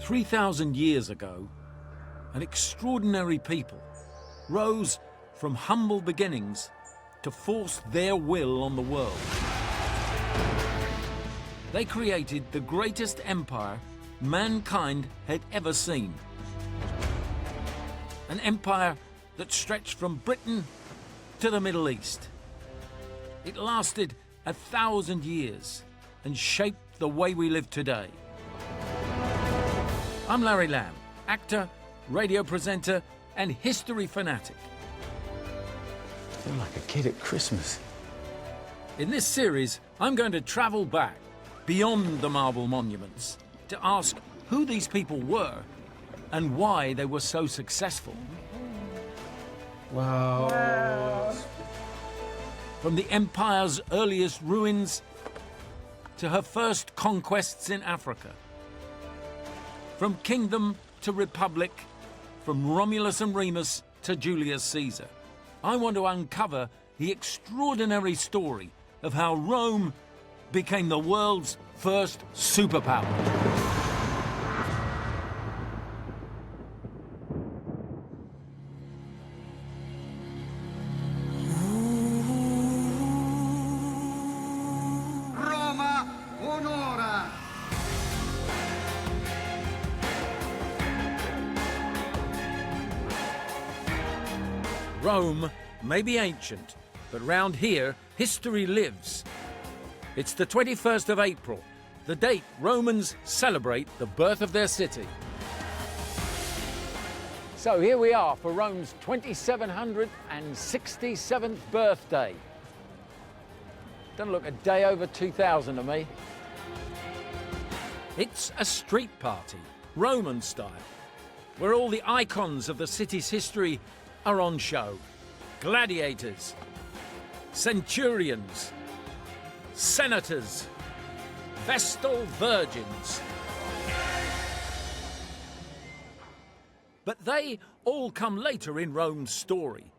3,000 years ago, an extraordinary people rose from humble beginnings to force their will on the world. They created the greatest empire mankind had ever seen. An empire that stretched from Britain to the Middle East. It lasted 1,000 years and shaped the way we live today. I'm Larry Lamb, actor, radio presenter, and history fanatic. I feel like a kid at Christmas. In this series, I'm going to travel back beyond the marble monuments to ask who these people were and why they were so successful. Wow. From the empire's earliest ruins to her first conquests in Africa. From kingdom to republic, from Romulus and Remus to Julius Caesar. I want to uncover the extraordinary story of how Rome became the world's first superpower. Rome may be ancient, but round here, history lives. It's the 21st of April, the date Romans celebrate the birth of their city. So here we are for Rome's 2767th birthday. Doesn't look a day over 2000 to me. It's a street party, Roman style, where all the icons of the city's history are on show. Gladiators, centurions, senators, vestal virgins. But they all come later in Rome's story.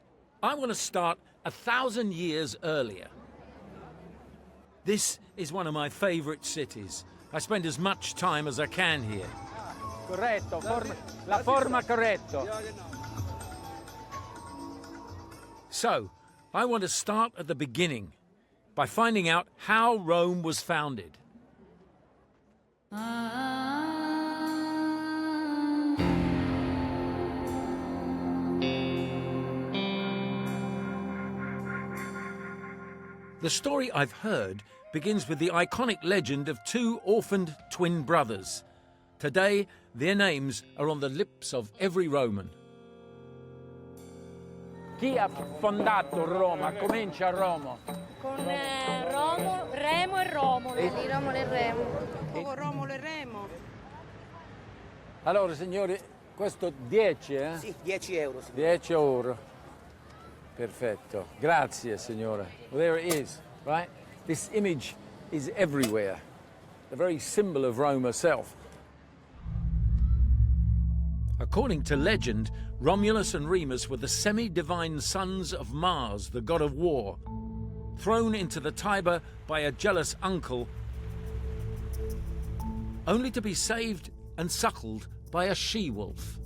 I want to start 1,000 years earlier. This is one of my favorite cities. I spend as much time as I can here. Corretto, la forma corretto. So, I want to start at the beginning by finding out how Rome was founded. The story I've heard begins with the iconic legend of two orphaned twin brothers. Today, their names are on the lips of every Roman. Chi ha fondato Roma? Comincia Roma. Con Remo e Romolo. Di Romolo e Remo. Con Romolo e Remo. Allora, signori, questo 10, eh? Sì, 10 euro. Signore. 10 euro. Perfetto. Grazie, signora. Well, there it is, right? This image is everywhere. The very symbol of Rome herself. According to legend, Romulus and Remus were the semi-divine sons of Mars, the god of war, thrown into the Tiber by a jealous uncle, only to be saved and suckled by a she-wolf.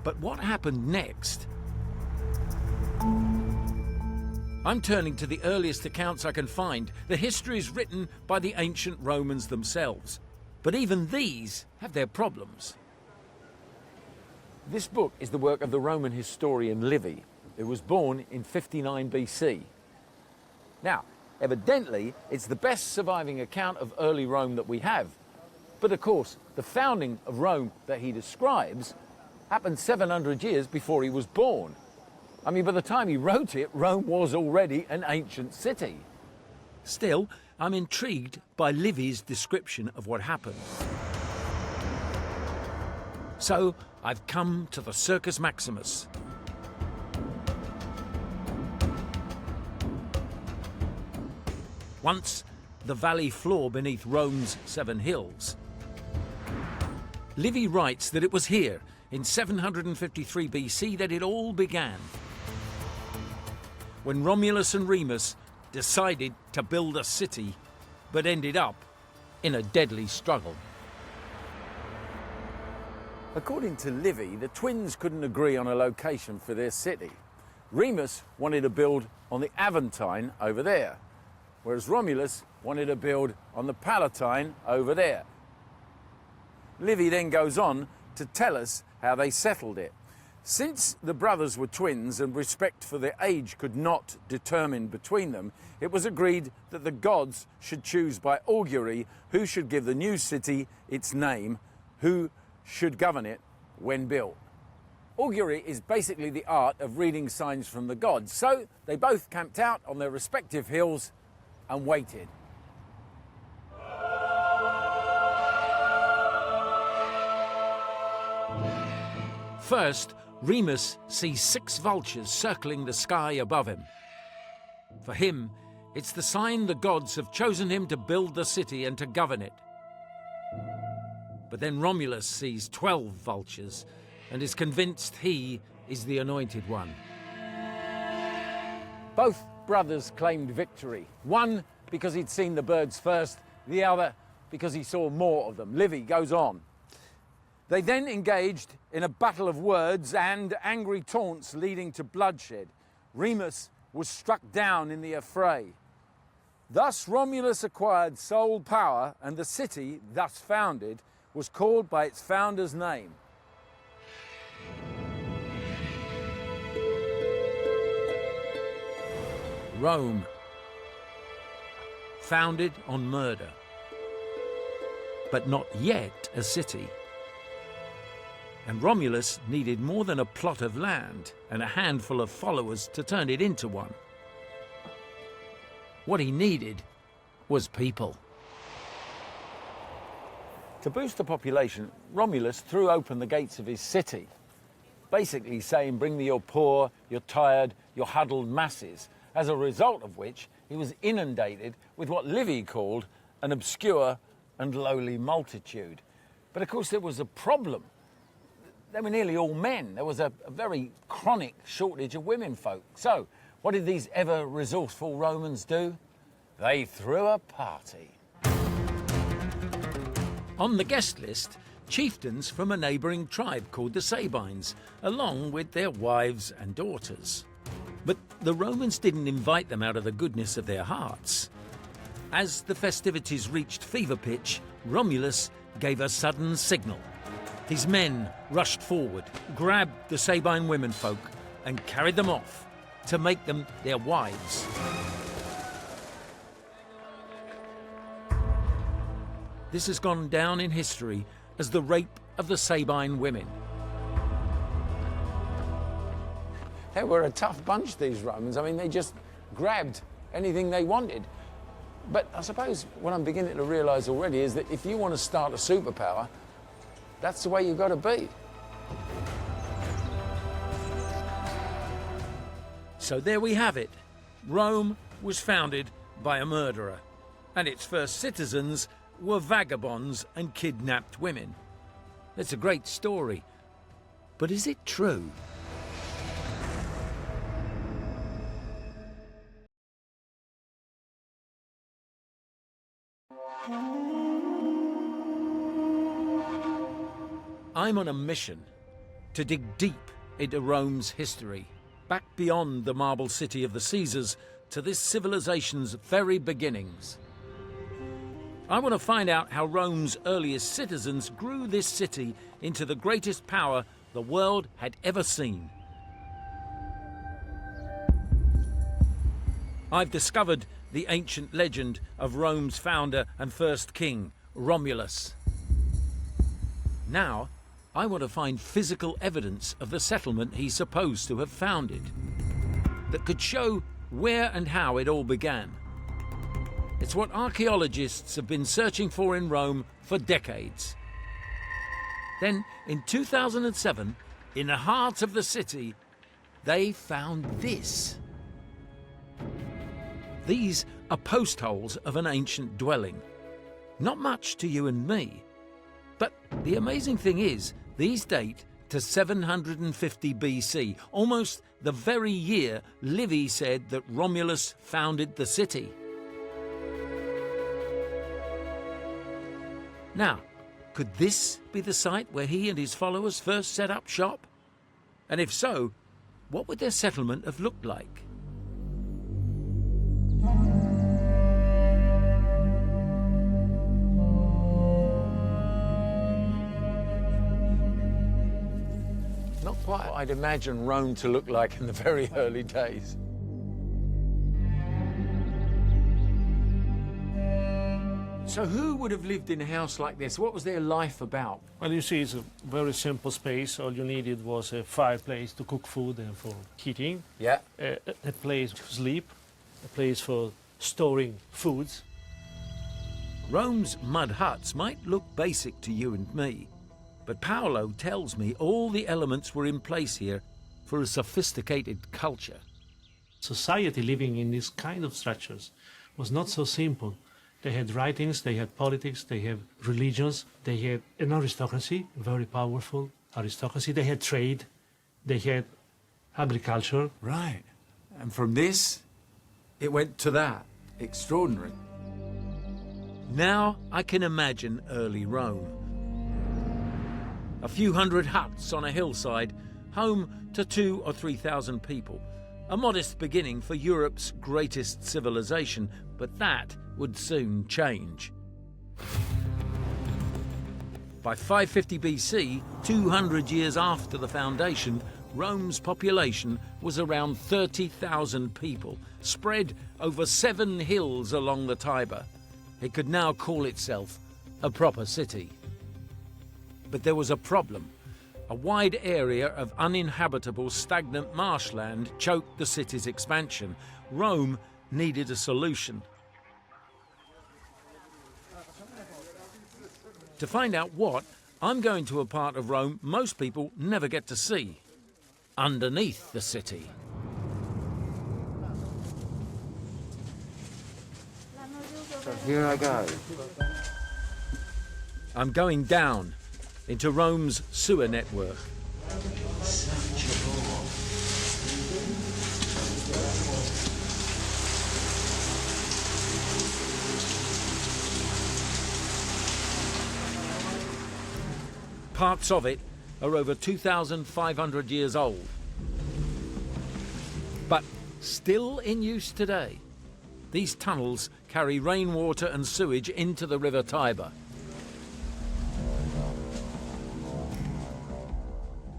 But what happened next? I'm turning to the earliest accounts I can find, the histories written by the ancient Romans themselves. But even these have their problems. This book is the work of the Roman historian Livy, who was born in 59 BC. Now, evidently, it's the best surviving account of early Rome that we have. But of course, the founding of Rome that he describes happened 700 years before he was born. I mean, by the time he wrote it, Rome was already an ancient city. Still, I'm intrigued by Livy's description of what happened. So, I've come to the Circus Maximus. Once the valley floor beneath Rome's 7 hills. Livy writes that it was here, in 753 BC, that it all began. When Romulus and Remus decided to build a city, but ended up in a deadly struggle. According to Livy, the twins couldn't agree on a location for their city. Remus wanted to build on the Aventine over there, whereas Romulus wanted to build on the Palatine over there. Livy then goes on to tell us how they settled it. Since the brothers were twins and respect for their age could not determine between them, it was agreed that the gods should choose by augury who should give the new city its name, who should govern it when built. Augury is basically the art of reading signs from the gods, so they both camped out on their respective hills and waited. First, Remus sees 6 vultures circling the sky above him. For him, it's the sign the gods have chosen him to build the city and to govern it. But then Romulus sees 12 vultures and is convinced he is the anointed one. Both brothers claimed victory. One because he'd seen the birds first, the other because he saw more of them. Livy goes on. They then engaged in a battle of words and angry taunts leading to bloodshed. Remus was struck down in the affray. Thus Romulus acquired sole power, and the city, thus founded, was called by its founder's name. Rome, founded on murder, but not yet a city. And Romulus needed more than a plot of land and a handful of followers to turn it into one. What he needed was people. To boost the population, Romulus threw open the gates of his city, basically saying, bring me your poor, your tired, your huddled masses, as a result of which he was inundated with what Livy called an obscure and lowly multitude. But of course there was a problem. They were nearly all men. There was a very chronic shortage of women folk. So what did these ever resourceful Romans do? They threw a party. On the guest list, chieftains from a neighbouring tribe called the Sabines, along with their wives and daughters. But the Romans didn't invite them out of the goodness of their hearts. As the festivities reached fever pitch, Romulus gave a sudden signal. His men rushed forward, grabbed the Sabine womenfolk and carried them off to make them their wives. This has gone down in history as the rape of the Sabine women. They were a tough bunch, these Romans. I mean, they just grabbed anything they wanted. But I suppose what I'm beginning to realise already is that if you want to start a superpower, that's the way you've got to be. So there we have it. Rome was founded by a murderer, and its first citizens were vagabonds and kidnapped women. It's a great story, but is it true? I'm on a mission to dig deep into Rome's history, back beyond the marble city of the Caesars to this civilization's very beginnings. I want to find out how Rome's earliest citizens grew this city into the greatest power the world had ever seen. I've discovered the ancient legend of Rome's founder and first king, Romulus. Now, I want to find physical evidence of the settlement he's supposed to have founded that could show where and how it all began. It's what archaeologists have been searching for in Rome for decades. Then, in 2007, in the heart of the city, they found this. These are post holes of an ancient dwelling. Not much to you and me. But the amazing thing is, these date to 750 BC, almost the very year Livy said that Romulus founded the city. Now, could this be the site where he and his followers first set up shop? And if so, what would their settlement have looked like? Not quite what I'd imagine Rome to look like in the very early days. So who would have lived in a house like this? What was their life about? Well, you see, it's a very simple space. All you needed was a fireplace to cook food and for heating. Yeah. A place to sleep, a place for storing foods. Rome's mud huts might look basic to you and me, but Paolo tells me all the elements were in place here for a sophisticated culture. Society living in these kind of structures was not so simple. They had writings, they had politics, they had religions, they had an aristocracy, very powerful aristocracy. They had trade, they had agriculture. Right. And from this, it went to that. Extraordinary. Now I can imagine early Rome. A few hundred huts on a hillside, home to 2,000 or 3,000 people. A modest beginning for Europe's greatest civilization, but that would soon change. By 550 BC, 200 years after the foundation, Rome's population was around 30,000 people, spread over 7 hills along the Tiber. It could now call itself a proper city. But there was a problem. A wide area of uninhabitable, stagnant marshland choked the city's expansion. Rome needed a solution. To find out what, I'm going to a part of Rome most people never get to see. Underneath the city. So here I go. I'm going down into Rome's sewer network. Parts of it are over 2,500 years old, but still in use today. These tunnels carry rainwater and sewage into the River Tiber.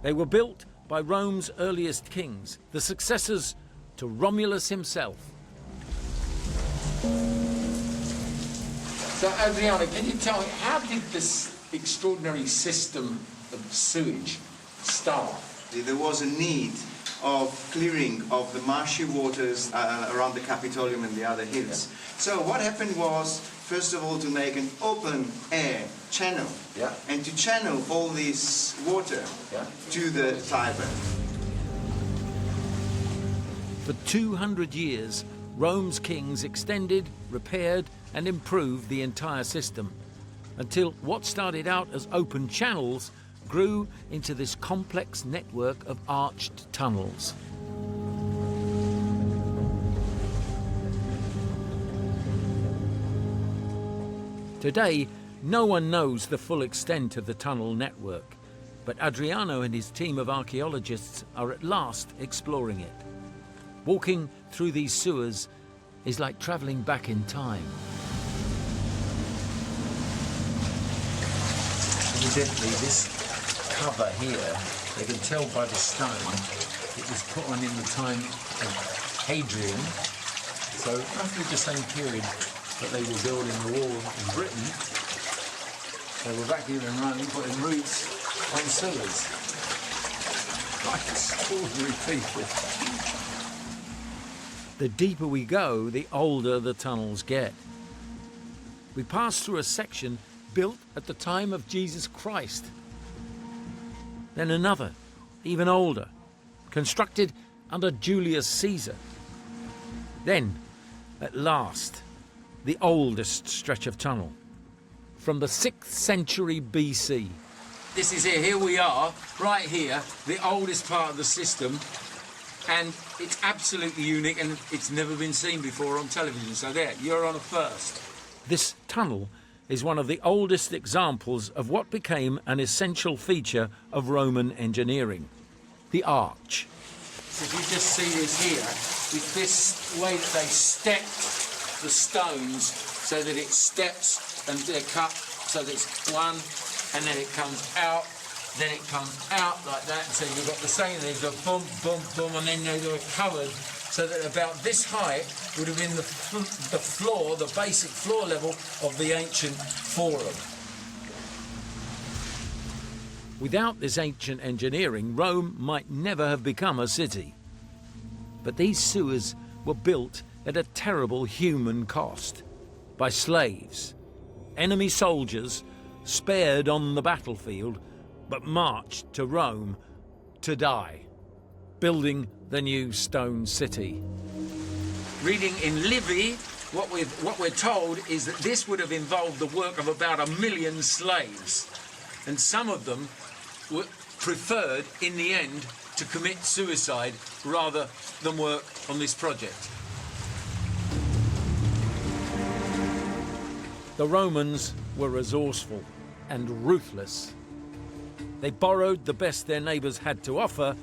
They were built by Rome's earliest kings, the successors to Romulus himself. So, Adriano, can you tell me, how did this extraordinary system of sewage start? There was a need of clearing of the marshy waters around the Capitolium and the other hills. Yeah. So what happened was, first of all, to make an open air channel, Yeah. and to channel all this water Yeah. to the Tiber. For 200 years, Rome's kings extended, repaired, and improved the entire system, until what started out as open channels grew into this complex network of arched tunnels. Today, no one knows the full extent of the tunnel network, but Adriano and his team of archaeologists are at last exploring it. Walking through these sewers is like travelling back in time. Evidently, this cover here, they can tell by the stone, it was put on in the time of Hadrian, so roughly the same period that they were building the wall in Britain. They were back here in Rome putting roofs on sewers. Like extraordinary people. The deeper we go, the older the tunnels get. We pass through a section built at the time of Jesus Christ. Then another, even older, constructed under Julius Caesar. Then, at last, the oldest stretch of tunnel, from the 6th century BC. This is it, here we are, right here, the oldest part of the system, and it's absolutely unique and it's never been seen before on television, so there, you're on a first. This tunnel is one of the oldest examples of what became an essential feature of Roman engineering, the arch. So if you just see this here, with this way that they stepped the stones so that it steps and they're cut so that it's one, and then it comes out, then it comes out like that. So you've got the same, they've got boom, boom, boom, and then they were covered so that about this height would have been the floor, the basic floor level of the ancient forum. Without this ancient engineering, Rome might never have become a city. But these sewers were built at a terrible human cost by slaves, enemy soldiers spared on the battlefield, but marched to Rome to die, building the new stone city. Reading in Livy, what we're told is that this would have involved the work of about 1 million slaves, and some of them were preferred in the end to commit suicide rather than work on this project. The Romans were resourceful and ruthless. They borrowed the best their neighbours had to offer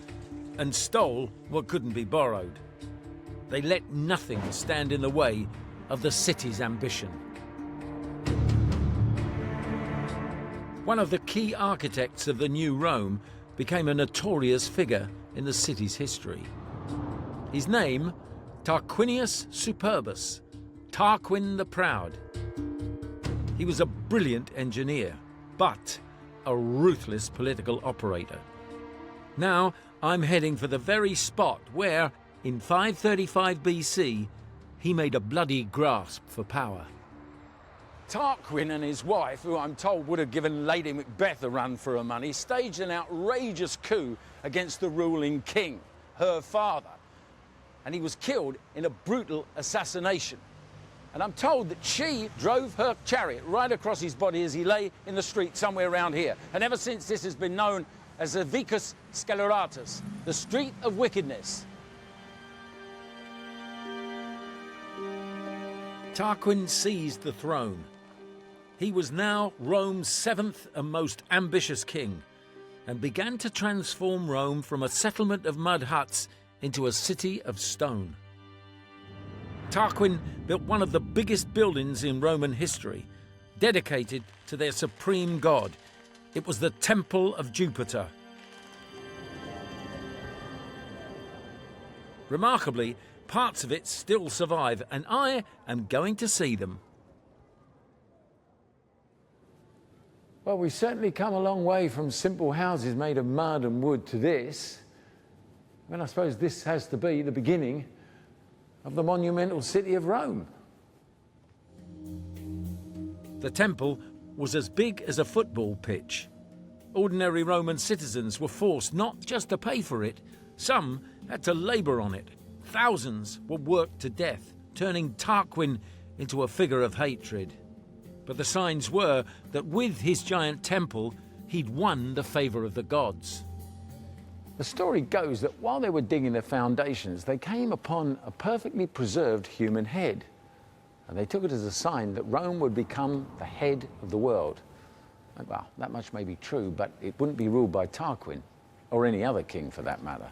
and stole what couldn't be borrowed. They let nothing stand in the way of the city's ambition. One of the key architects of the new Rome became a notorious figure in the city's history. His name, Tarquinius Superbus, Tarquin the Proud. He was a brilliant engineer, but a ruthless political operator. Now I'm heading for the very spot where, in 535 BC, he made a bloody grasp for power. Tarquin and his wife, who I'm told would have given Lady Macbeth a run for her money, staged an outrageous coup against the ruling king, her father. And he was killed in a brutal assassination. And I'm told that she drove her chariot right across his body as he lay in the street somewhere around here. And ever since, this has been known as the Vicus Sceleratus, the Street of Wickedness. Tarquin seized the throne. He was now Rome's 7th and most ambitious king, and began to transform Rome from a settlement of mud huts into a city of stone. Tarquin built one of the biggest buildings in Roman history, dedicated to their supreme god. It was the Temple of Jupiter. Remarkably, parts of it still survive, and I am going to see them. Well, we've certainly come a long way from simple houses made of mud and wood to this. And I suppose this has to be the beginning of the monumental city of Rome. The temple was as big as a football pitch. Ordinary Roman citizens were forced not just to pay for it, some had to labour on it. Thousands were worked to death, turning Tarquin into a figure of hatred. But the signs were that with his giant temple, he'd won the favour of the gods. The story goes that while they were digging the foundations, they came upon a perfectly preserved human head. And they took it as a sign that Rome would become the head of the world. Well, that much may be true, but it wouldn't be ruled by Tarquin, or any other king for that matter.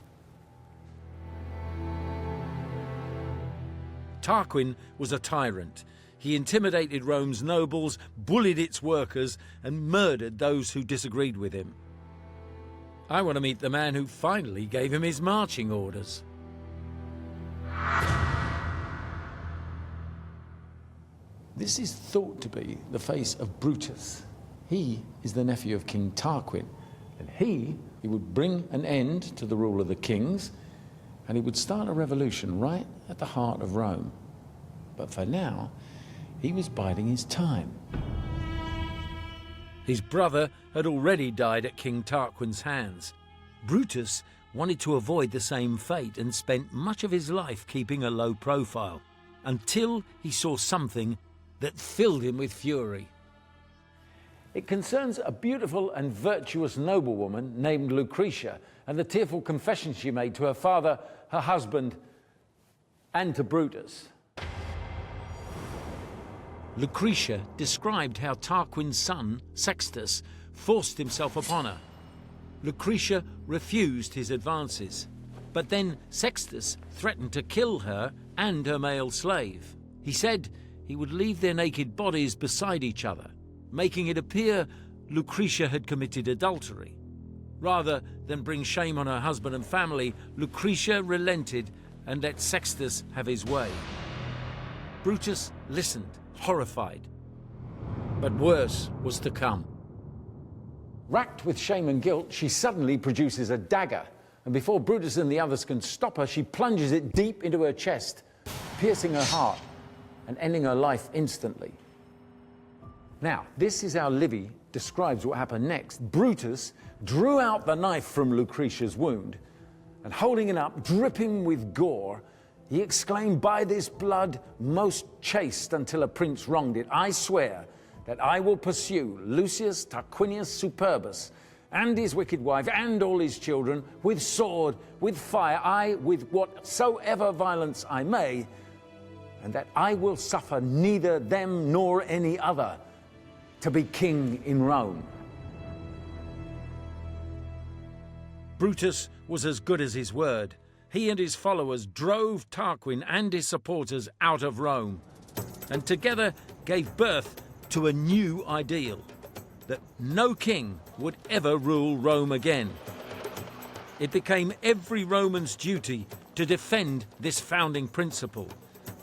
Tarquin was a tyrant. He intimidated Rome's nobles, bullied its workers, and murdered those who disagreed with him. I want to meet the man who finally gave him his marching orders. This is thought to be the face of Brutus. He is the nephew of King Tarquin, and he would bring an end to the rule of the kings, and he would start a revolution right at the heart of Rome. But for now, he was biding his time. His brother had already died at King Tarquin's hands. Brutus wanted to avoid the same fate and spent much of his life keeping a low profile, until he saw something that filled him with fury. It concerns a beautiful and virtuous noblewoman named Lucretia and the tearful confession she made to her father, her husband, and to Brutus. Lucretia described how Tarquin's son, Sextus, forced himself upon her. Lucretia refused his advances, but then Sextus threatened to kill her and her male slave. He said he would leave their naked bodies beside each other, making it appear Lucretia had committed adultery. Rather than bring shame on her husband and family, Lucretia relented and let Sextus have his way. Brutus listened, horrified. But worse was to come. Racked with shame and guilt, she suddenly produces a dagger, and before Brutus and the others can stop her, she plunges it deep into her chest, piercing her heart and ending her life instantly. Now, this is how Livy describes what happened next. Brutus drew out the knife from Lucretia's wound, and holding it up, dripping with gore, he exclaimed, "By this blood, most chaste until a prince wronged it, I swear that I will pursue Lucius Tarquinius Superbus and his wicked wife and all his children with sword, with fire, aye, with whatsoever violence I may, and that I will suffer neither them nor any other to be king in Rome." Brutus was as good as his word. He and his followers drove Tarquin and his supporters out of Rome, and together gave birth to a new ideal, that no king would ever rule Rome again. It became every Roman's duty to defend this founding principle.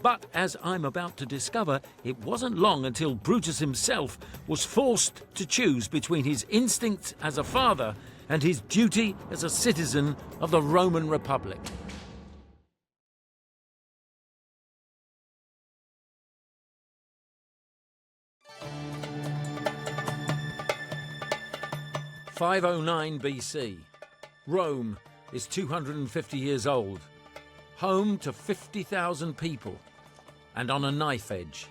But as I'm about to discover, it wasn't long until Brutus himself was forced to choose between his instincts as a father and his duty as a citizen of the Roman Republic. (509 BC). Rome is 250 years old, home to 50,000 people, and on a knife edge.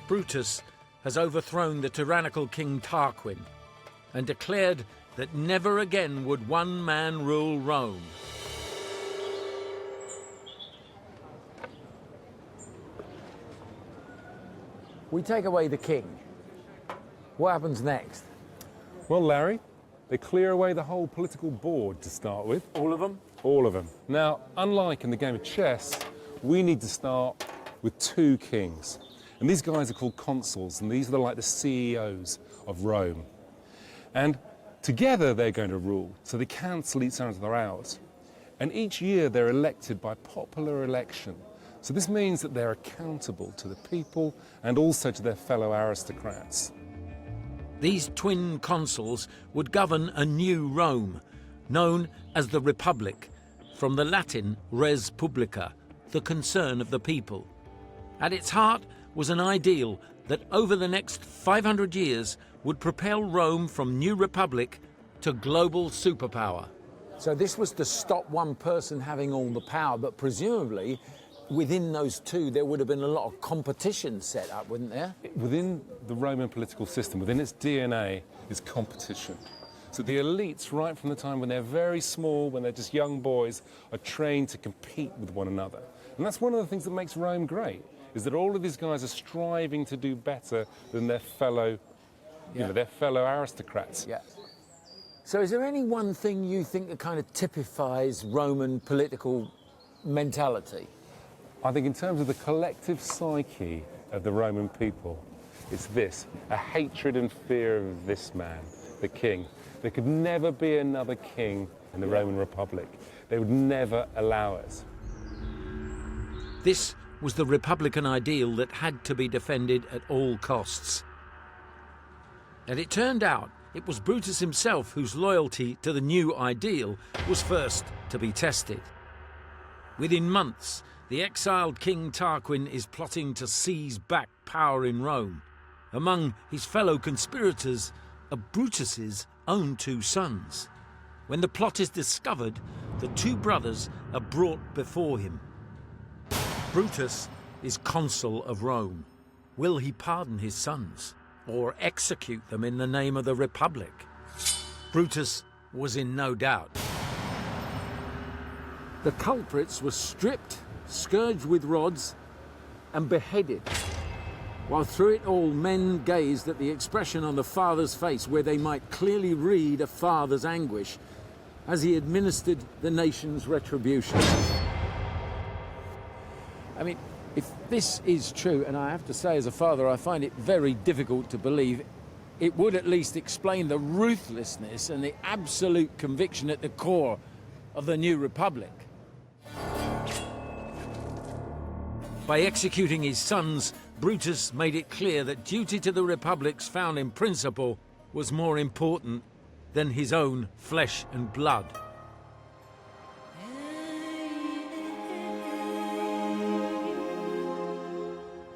Brutus has overthrown the tyrannical King Tarquin and declared that never again would one man rule Rome. We take away the king. What happens next? Well, Larry, they clear away the whole political board to start with. All of them? All of them. Now, unlike in the game of chess, we need to start with two kings. And these guys are called consuls, and these are like the CEOs of Rome. And together they're going to rule, so they cancel each other out. And each year they're elected by popular election. So this means that they're accountable to the people and also to their fellow aristocrats. These twin consuls would govern a new Rome, known as the Republic, from the Latin res publica, the concern of the people. At its heart was an ideal that over the next 500 years would propel Rome from new republic to global superpower. So this was to stop one person having all the power, but presumably within those two there would have been a lot of competition set up, wouldn't there? Within the Roman political system, within its DNA, is competition. So the elites, right from the time when they're very small, when they're just young boys, are trained to compete with one another. And that's one of the things that makes Rome great, is that all of these guys are striving to do better than their fellow, their fellow aristocrats. Yeah. So is there any one thing you think that kind of typifies Roman political mentality? I think in terms of the collective psyche of the Roman people, it's this, a hatred and fear of this man, the king. There could never be another king in the Roman Republic. They would never allow it. This was the Republican ideal that had to be defended at all costs. And it turned out it was Brutus himself whose loyalty to the new ideal was first to be tested. Within months, the exiled King Tarquin is plotting to seize back power in Rome. Among his fellow conspirators are Brutus's own two sons. When the plot is discovered, the two brothers are brought before him. Brutus is consul of Rome. Will he pardon his sons or execute them in the name of the Republic? Brutus was in no doubt. The culprits were stripped, scourged with rods, and beheaded. while through it all men gazed at the expression on the father's face where they might clearly read a father's anguish as he administered the nation's retribution. I mean, if this is true, and I have to say as a father I find it very difficult to believe, it would at least explain the ruthlessness and the absolute conviction at the core of the new republic. By executing his sons, Brutus made it clear that duty to the republic's founding principle was more important than his own flesh and blood.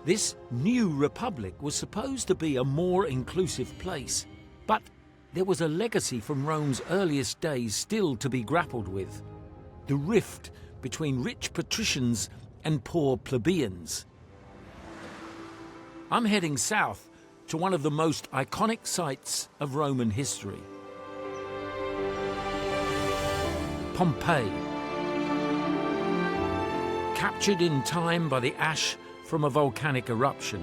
This new republic was supposed to be a more inclusive place, but there was a legacy from Rome's earliest days still to be grappled with: the rift between rich patricians and poor plebeians. I'm heading south to one of the most iconic sites of Roman history: Pompeii. Captured in time by the ash from a volcanic eruption.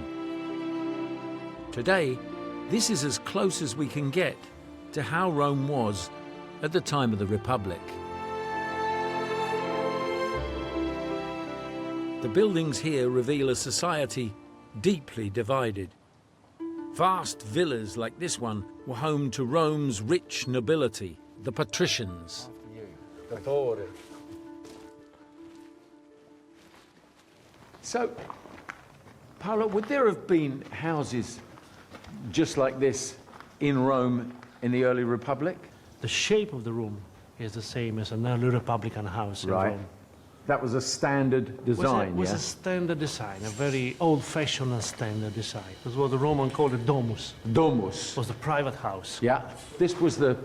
Today, this is as close as we can get to how Rome was at the time of the Republic. The buildings here reveal a society deeply divided. Vast villas like this one were home to Rome's rich nobility, the patricians. So, Paolo, would there have been houses just like this in Rome in the early Republic? The shape of the room is the same as an early Republican house in Rome. That was a standard design, It was a standard design, a very old-fashioned and standard design. It was what the Roman called a domus. Domus. It was the private house. Yeah. This was the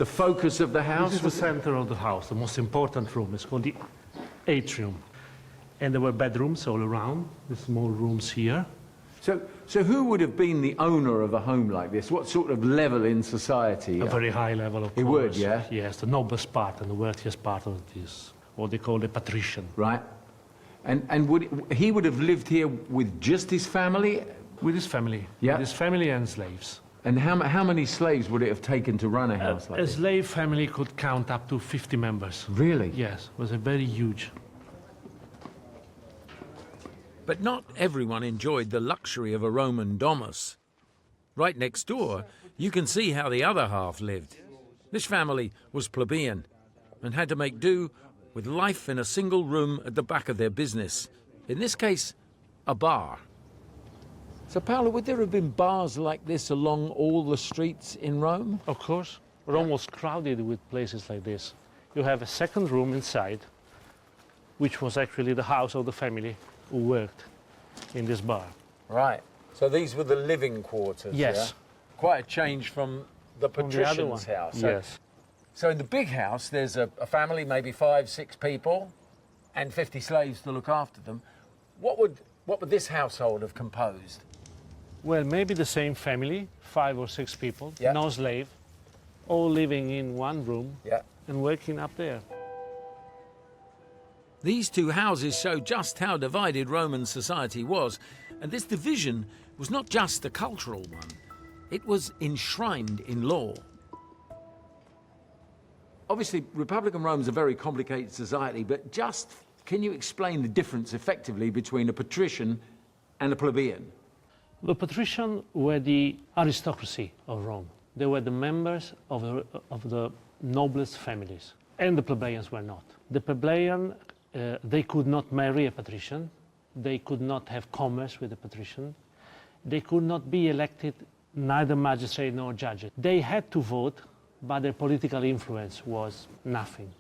focus of the house? This is the center of the house, the most important room. It's called the atrium. And there were bedrooms all around, the small rooms here. So who would have been the owner of a home like this? What sort of level in society? A very high level, of course. It would, yeah? Yes, the noblest part and the wealthiest part of this, what they call the patrician. Right. And he would have lived here with just his family? With his family. Yeah. With his family and slaves. And how many slaves would it have taken to run a house like a this? A slave family could count up to 50 members. Really? Yes, it was a very huge. But not everyone enjoyed the luxury of a Roman domus. Right next door, you can see how the other half lived. This family was plebeian and had to make do with life in a single room at the back of their business. In this case, a bar. So, Paolo, would there have been bars like this along all the streets in Rome? Of course. Rome was crowded with places like this. You have a second room inside, which was actually the house of the family who worked in this bar. Right. So these were the living quarters, yes. Yeah? Quite a change from the patrician's house. Yes. So in the big house, there's a family, maybe 5, 6 people, and 50 slaves to look after them. What would this household have composed? Well, maybe the same family, 5 or 6 people, yeah. No slave, all living in one room, yeah. And working up there. These two houses show just how divided Roman society was, and this division was not just a cultural one. It was enshrined in law. Obviously, Republican Rome is a very complicated society, but can you explain the difference effectively between a patrician and a plebeian? The patricians were the aristocracy of Rome. They were the members of the noblest families, and the plebeians were not. The plebeian, they could not marry a patrician, they could not have commerce with a patrician, they could not be elected neither magistrate nor judge. They had to vote, but their political influence was nothing.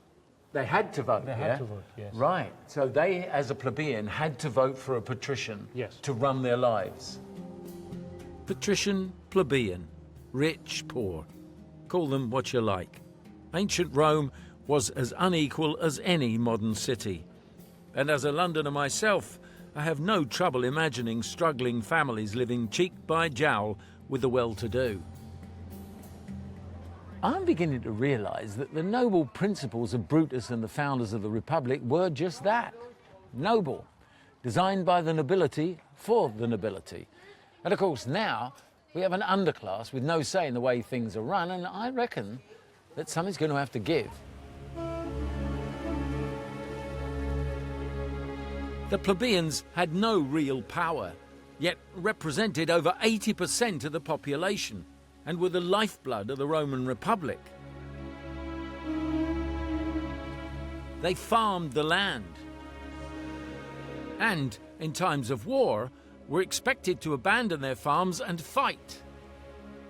They had to vote, They had to vote, yes. Right. So they, as a plebeian, had to vote for a patrician Yes. to run their lives. Patrician, plebeian, rich, poor. Call them what you like. Ancient Rome was as unequal as any modern city. And as a Londoner myself, I have no trouble imagining struggling families living cheek by jowl with the well-to-do. I'm beginning to realise that the noble principles of Brutus and the founders of the Republic were just that, noble, designed by the nobility for the nobility. And of course now we have an underclass with no say in the way things are run, and I reckon that something's going to have to give. The plebeians had no real power, yet represented over 80% of the population and were the lifeblood of the Roman Republic. They farmed the land and, in times of war, were expected to abandon their farms and fight.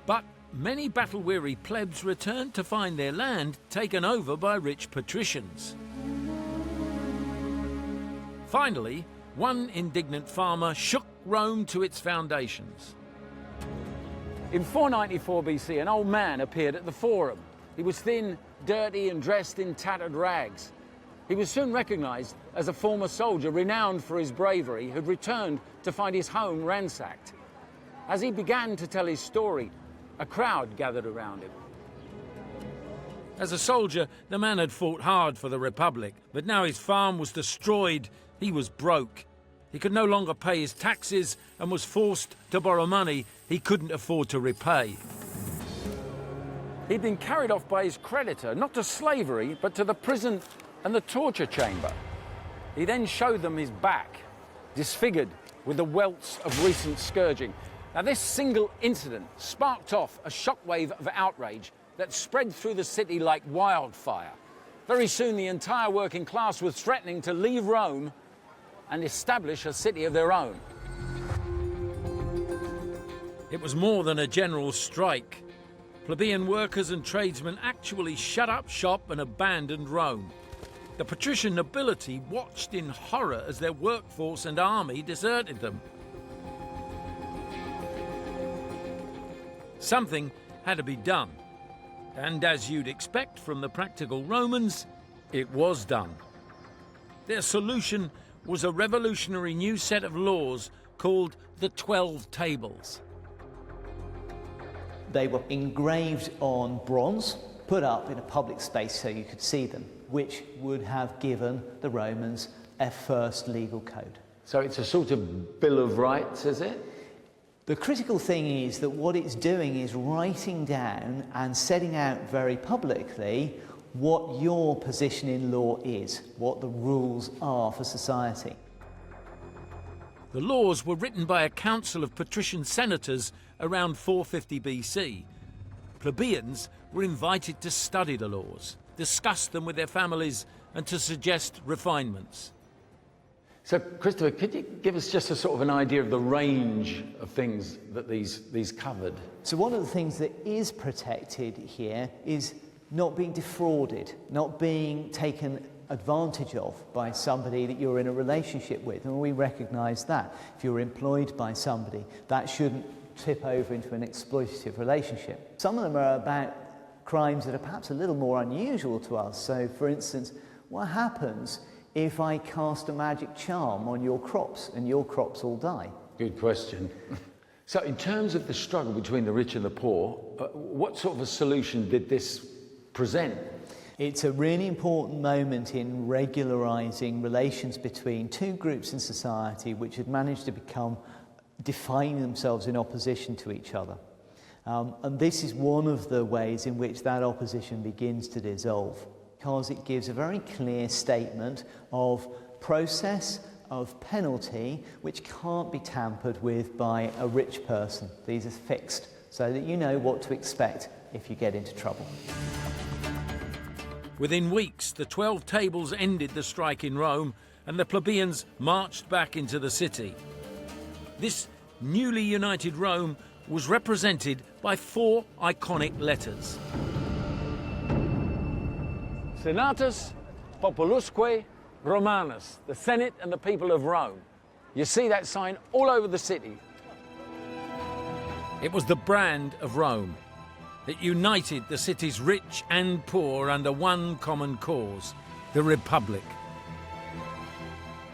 But many battle-weary plebs returned to find their land taken over by rich patricians. Finally, one indignant farmer shook Rome to its foundations. In 494 BC, an old man appeared at the Forum. He was thin, dirty, and dressed in tattered rags. He was soon recognized as a former soldier renowned for his bravery who'd returned to find his home ransacked. As he began to tell his story, a crowd gathered around him. As a soldier, the man had fought hard for the Republic, but now his farm was destroyed. He was broke. He could no longer pay his taxes and was forced to borrow money he couldn't afford to repay. He'd been carried off by his creditor, not to slavery, but to the prison and the torture chamber. He then showed them his back, disfigured with the welts of recent scourging. Now, this single incident sparked off a shockwave of outrage that spread through the city like wildfire. Very soon, the entire working class was threatening to leave Rome and establish a city of their own. It was more than a general strike. Plebeian workers and tradesmen actually shut up shop and abandoned Rome. The patrician nobility watched in horror as their workforce and army deserted them. Something had to be done. And as you'd expect from the practical Romans, it was done. Their solution was a revolutionary new set of laws called the 12 Tables. They were engraved on bronze, put up in a public space so you could see them, which would have given the Romans a first legal code. So it's a sort of Bill of Rights, is it? The critical thing is that what it's doing is writing down and setting out very publicly what your position in law is, what the rules are for society. The laws were written by a council of patrician senators around 450 BC. Plebeians were invited to study the laws, discuss them with their families, and to suggest refinements. So, Christopher, could you give us just a sort of an idea of the range of things that these covered? So one of the things that is protected here is not being defrauded, not being taken advantage of by somebody that you're in a relationship with. And we recognise that. If you're employed by somebody, that shouldn't tip over into an exploitative relationship. Some of them are about crimes that are perhaps a little more unusual to us. So, for instance, what happens if I cast a magic charm on your crops and your crops all die? Good question. So in terms of the struggle between the rich and the poor, what sort of a solution did this present? It's a really important moment in regularising relations between two groups in society which had managed to define themselves in opposition to each other. And this is one of the ways in which that opposition begins to dissolve, because it gives a very clear statement of process, of penalty, which can't be tampered with by a rich person. These are fixed, so that you know what to expect if you get into trouble. Within weeks, the 12 Tables ended the strike in Rome, and the plebeians marched back into the city. This newly united Rome was represented by 4 iconic letters. Senatus Populusque Romanus, the Senate and the people of Rome. You see that sign all over the city. It was the brand of Rome. It united the city's rich and poor under one common cause, the Republic.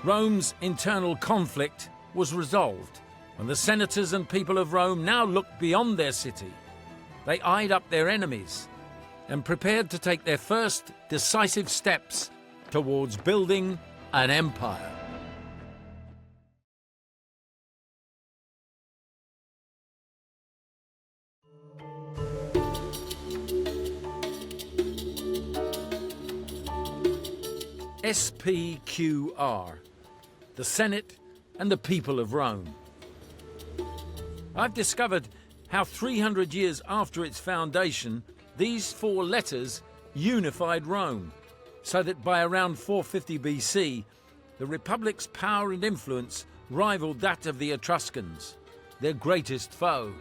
Rome's internal conflict was resolved, and the senators and people of Rome now looked beyond their city. They eyed up their enemies and prepared to take their first decisive steps towards building an empire. SPQR, the Senate and the people of Rome. I've discovered how 300 years after its foundation, these 4 letters unified Rome, so that by around 450 BC, the Republic's power and influence rivaled that of the Etruscans, their greatest foe.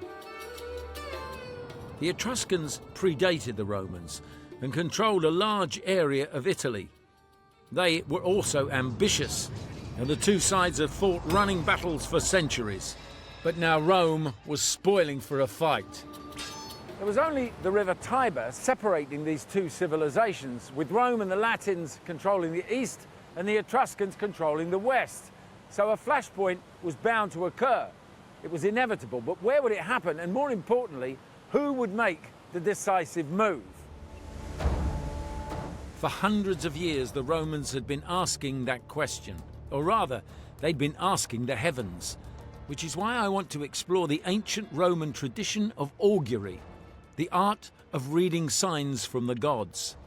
The Etruscans predated the Romans and controlled a large area of Italy. They were also ambitious, and the two sides had fought running battles for centuries. But now Rome was spoiling for a fight. There was only the river Tiber separating these two civilizations, with Rome and the Latins controlling the east and the Etruscans controlling the west. So a flashpoint was bound to occur. It was inevitable, but where would it happen? And more importantly, who would make the decisive move? For hundreds of years, the Romans had been asking that question, or rather, they'd been asking the heavens, which is why I want to explore the ancient Roman tradition of augury, the art of reading signs from the gods.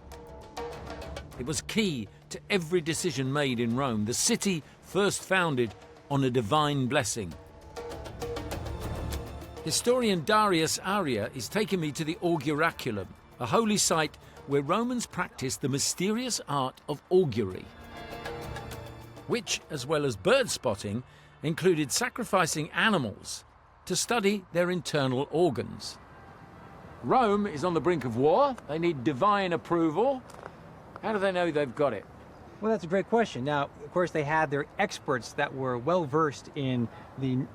It was key to every decision made in Rome, the city first founded on a divine blessing. Historian Darius Aria is taking me to the Archaeological, a holy site where Romans practiced the mysterious art of augury, which, as well as bird spotting, included sacrificing animals to study their internal organs. Rome is on the brink of war. They need divine approval. How do they know they've got it? Well, that's a great question. Now, of course, they had their experts that were well versed in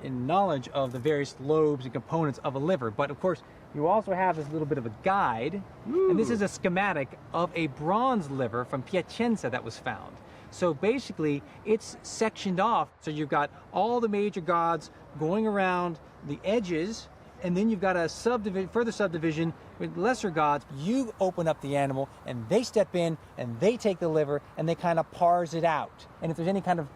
knowledge of the various lobes and components of a liver. But of course, you also have this little bit of a guide. Ooh. And this is a schematic of a bronze liver from Piacenza that was found. So basically, it's sectioned off. So you've got all the major gods going around the edges, and then you've got a further subdivision with lesser gods. You open up the animal, and they step in, and they take the liver, and they kind of parse it out. And if there's any kind of,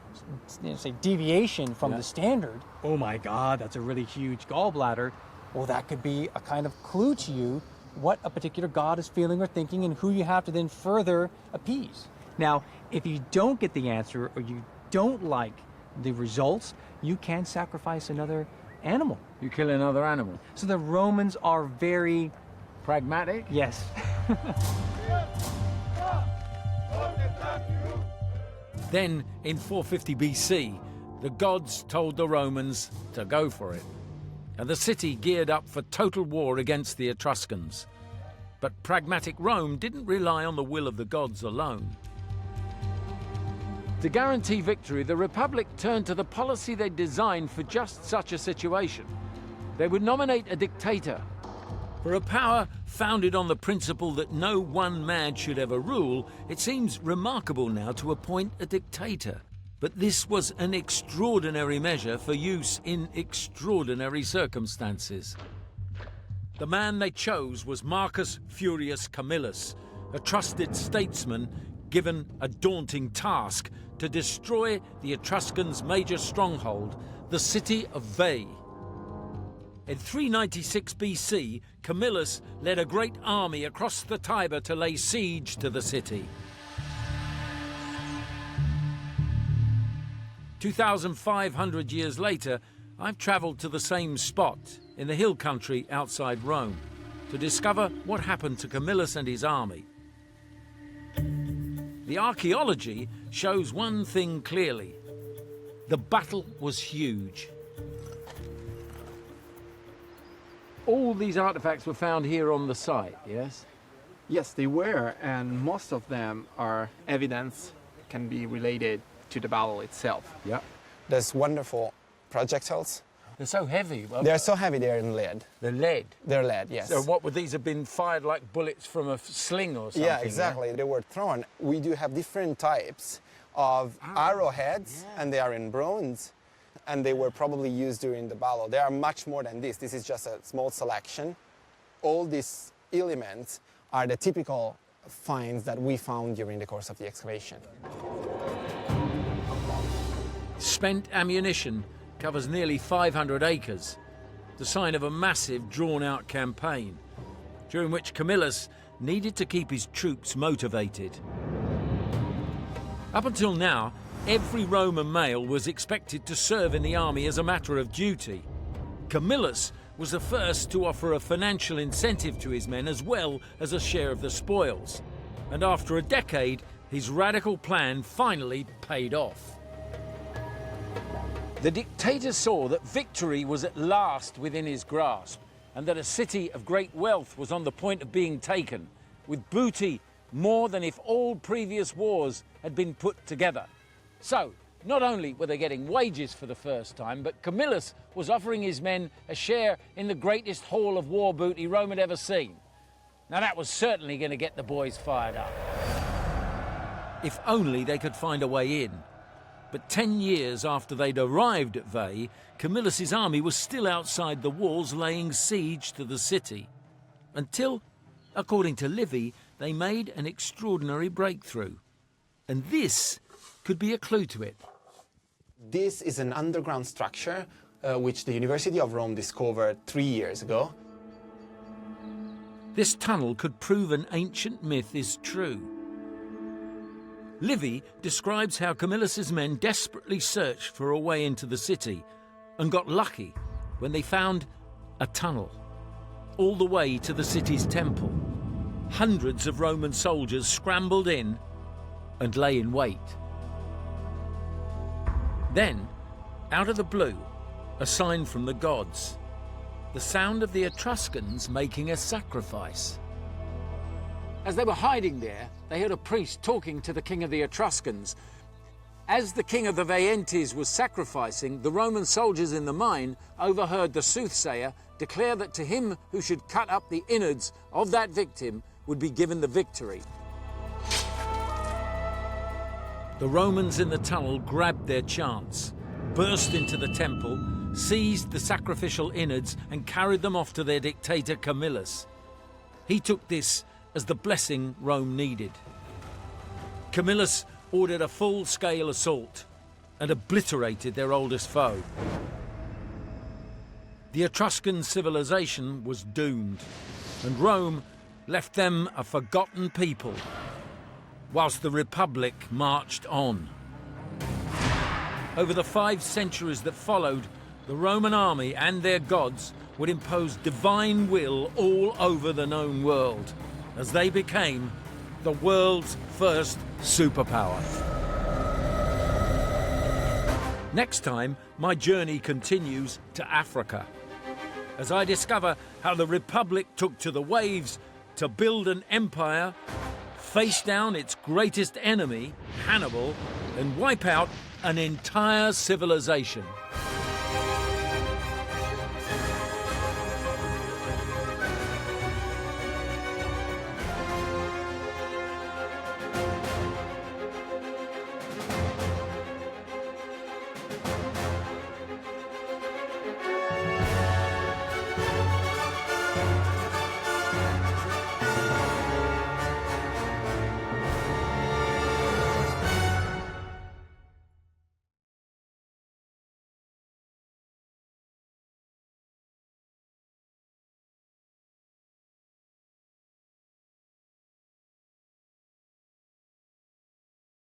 say, deviation from the standard, oh my God, that's a really huge gallbladder, well, that could be a kind of clue to you what a particular god is feeling or thinking and who you have to then further appease. Now, if you don't get the answer or you don't like the results, you can sacrifice another animal. You kill another animal. So the Romans are very pragmatic? Yes. Then, in 450 BC, the gods told the Romans to go for it, and the city geared up for total war against the Etruscans. But pragmatic Rome didn't rely on the will of the gods alone. To guarantee victory, the Republic turned to the policy they'd designed for just such a situation. They would nominate a dictator. For a power founded on the principle that no one man should ever rule, it seems remarkable now to appoint a dictator. But this was an extraordinary measure for use in extraordinary circumstances. The man they chose was Marcus Furius Camillus, a trusted statesman given a daunting task to destroy the Etruscans' major stronghold, the city of Veii. In 396 BC, Camillus led a great army across the Tiber to lay siege to the city. 2,500 years later, I've travelled to the same spot in the hill country outside Rome to discover what happened to Camillus and his army. The archaeology shows one thing clearly. The battle was huge. All these artifacts were found here on the site, yes? Yes, they were, and most of them are evidence can be related to the battle itself. Yeah. There's wonderful projectiles. They're so heavy. They're so heavy, they're in lead. They're lead? They're lead, yes. So what would these have been fired like bullets from a sling or something? Yeah, exactly. Yeah? They were thrown. We do have different types of arrowheads, and they are in bronze, and they were probably used during the battle. There are much more than this. This is just a small selection. All these elements are the typical finds that we found during the course of the excavation. Spent ammunition covers nearly 500 acres, the sign of a massive, drawn-out campaign, during which Camillus needed to keep his troops motivated. Up until now, every Roman male was expected to serve in the army as a matter of duty. Camillus was the first to offer a financial incentive to his men as well as a share of the spoils. And after a decade, his radical plan finally paid off. The dictator saw that victory was at last within his grasp, and that a city of great wealth was on the point of being taken, with booty more than if all previous wars had been put together. So, not only were they getting wages for the first time, but Camillus was offering his men a share in the greatest haul of war booty Rome had ever seen. Now that was certainly going to get the boys fired up. If only they could find a way in. But 10 years after they'd arrived at Veii, Camillus' army was still outside the walls laying siege to the city. Until, according to Livy, they made an extraordinary breakthrough. And this could be a clue to it. This is an underground structure which the University of Rome discovered 3 years ago. This tunnel could prove an ancient myth is true. Livy describes how Camillus' men desperately searched for a way into the city and got lucky when they found a tunnel all the way to the city's temple. Hundreds of Roman soldiers scrambled in and lay in wait. Then, out of the blue, a sign from the gods. The sound of the Etruscans making a sacrifice. As they were hiding there, they heard a priest talking to the king of the Etruscans. As the king of the Veientes was sacrificing, the Roman soldiers in the mine overheard the soothsayer declare that to him who should cut up the innards of that victim would be given the victory. The Romans in the tunnel grabbed their chance, burst into the temple, seized the sacrificial innards and carried them off to their dictator Camillus. He took this as the blessing Rome needed. Camillus ordered a full-scale assault and obliterated their oldest foe. The Etruscan civilization was doomed, and Rome left them a forgotten people, whilst the Republic marched on. Over the 5 centuries that followed, the Roman army and their gods would impose divine will all over the known world, as they became the world's first superpower. Next time, my journey continues to Africa, as I discover how the Republic took to the waves to build an empire, face down its greatest enemy, Hannibal, and wipe out an entire civilization.